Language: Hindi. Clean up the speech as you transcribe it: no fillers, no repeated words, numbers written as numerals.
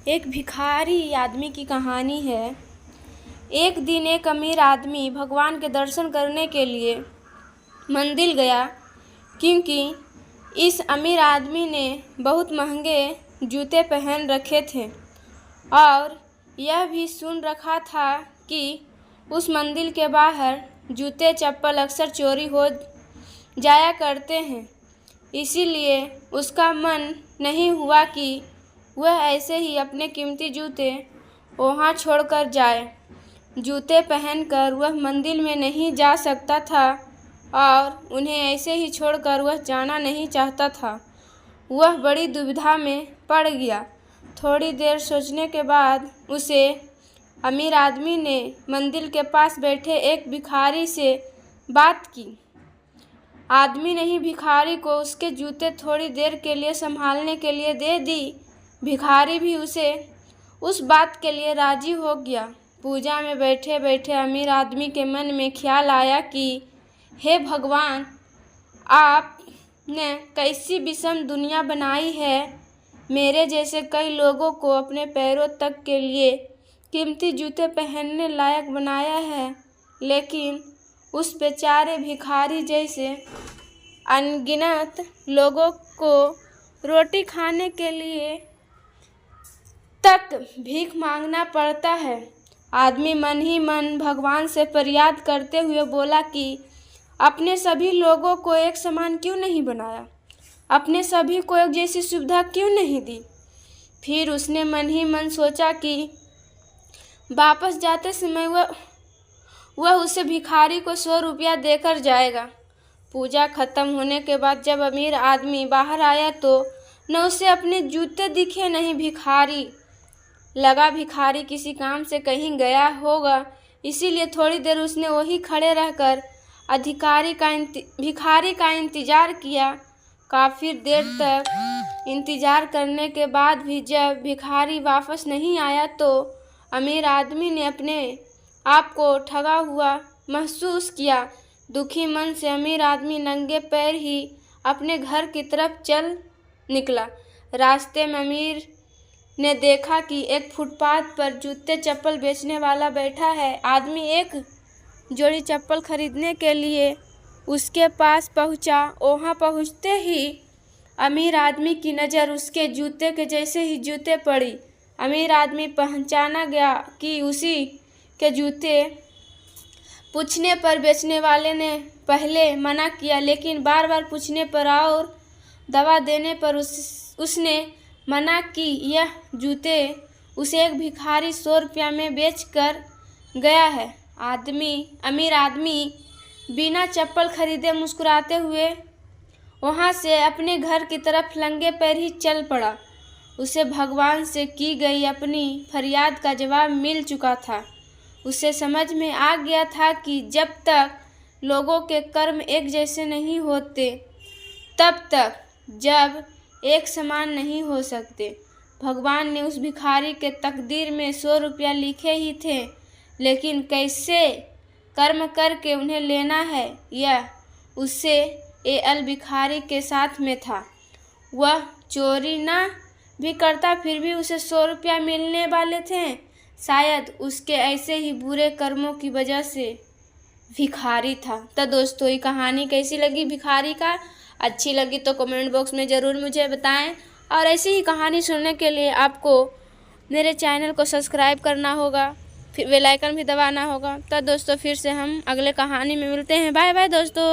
एक भिखारी आदमी की कहानी है। एक दिन एक अमीर आदमी भगवान के दर्शन करने के लिए मंदिर गया, क्योंकि इस अमीर आदमी ने बहुत महंगे जूते पहन रखे थे और यह भी सुन रखा था कि उस मंदिर के बाहर जूते चप्पल अक्सर चोरी हो जाया करते हैं। इसीलिए उसका मन नहीं हुआ कि वह ऐसे ही अपने कीमती जूते वहाँ छोड़कर जाए। जूते पहनकर वह मंदिर में नहीं जा सकता था और उन्हें ऐसे ही छोड़कर वह जाना नहीं चाहता था। वह बड़ी दुविधा में पड़ गया। थोड़ी देर सोचने के बाद उसे अमीर आदमी ने मंदिर के पास बैठे एक भिखारी से बात की। आदमी ने ही भिखारी को उसके जूते थोड़ी देर के लिए संभालने के लिए दे दी। भिखारी भी उसे उस बात के लिए राजी हो गया। पूजा में बैठे बैठे अमीर आदमी के मन में ख्याल आया कि हे भगवान, आपने कैसी विषम दुनिया बनाई है। मेरे जैसे कई लोगों को अपने पैरों तक के लिए कीमती जूते पहनने लायक बनाया है, लेकिन उस बेचारे भिखारी जैसे अनगिनत लोगों को रोटी खाने के लिए तक भीख मांगना पड़ता है। आदमी मन ही मन भगवान से फरियाद करते हुए बोला कि अपने सभी लोगों को एक समान क्यों नहीं बनाया, अपने सभी को एक जैसी सुविधा क्यों नहीं दी। फिर उसने मन ही मन सोचा कि वापस जाते समय वह उसे भिखारी को 100 रुपया देकर जाएगा। पूजा खत्म होने के बाद जब अमीर आदमी बाहर आया तो न उसे अपने जूते दिखे, नहीं भिखारी। लगा भिखारी किसी काम से कहीं गया होगा, इसीलिए थोड़ी देर उसने वहीं खड़े रहकर भिखारी का इंतज़ार किया। काफ़ी देर तक इंतज़ार करने के बाद भी जब भिखारी वापस नहीं आया तो अमीर आदमी ने अपने आप को ठगा हुआ महसूस किया। दुखी मन से अमीर आदमी नंगे पैर ही अपने घर की तरफ चल निकला। रास्ते में अमीर ने देखा कि एक फुटपाथ पर जूते चप्पल बेचने वाला बैठा है। आदमी एक जोड़ी चप्पल खरीदने के लिए उसके पास पहुंचा। वहां पहुंचते ही अमीर आदमी की नज़र उसके जूते के जैसे ही जूते पड़ी। अमीर आदमी पहचाना गया कि उसी के जूते। पूछने पर बेचने वाले ने पहले मना किया, लेकिन बार बार पूछने पर और दवा देने पर उसने मना कि यह जूते उसे एक भिखारी 100 रुपया में बेच कर गया है। अमीर आदमी बिना चप्पल खरीदे मुस्कुराते हुए वहाँ से अपने घर की तरफ नंगे पैर ही चल पड़ा। उसे भगवान से की गई अपनी फरियाद का जवाब मिल चुका था। उसे समझ में आ गया था कि जब तक लोगों के कर्म एक जैसे नहीं होते, तब तक जब एक समान नहीं हो सकते। भगवान ने उस भिखारी के तकदीर में 100 रुपया लिखे ही थे, लेकिन कैसे कर्म करके उन्हें लेना है, यह उससे एल भिखारी के साथ में था। वह चोरी ना भी करता, फिर भी उसे 100 रुपया मिलने वाले थे। शायद उसके ऐसे ही बुरे कर्मों की वजह से भिखारी था। तो दोस्तों, ये कहानी कैसी लगी भिखारी का? अच्छी लगी तो कमेंट बॉक्स में ज़रूर मुझे बताएं। और ऐसी ही कहानी सुनने के लिए आपको मेरे चैनल को सब्सक्राइब करना होगा, फिर बेल आइकन भी दबाना होगा। तो दोस्तों, फिर से हम अगले कहानी में मिलते हैं। बाय बाय दोस्तों।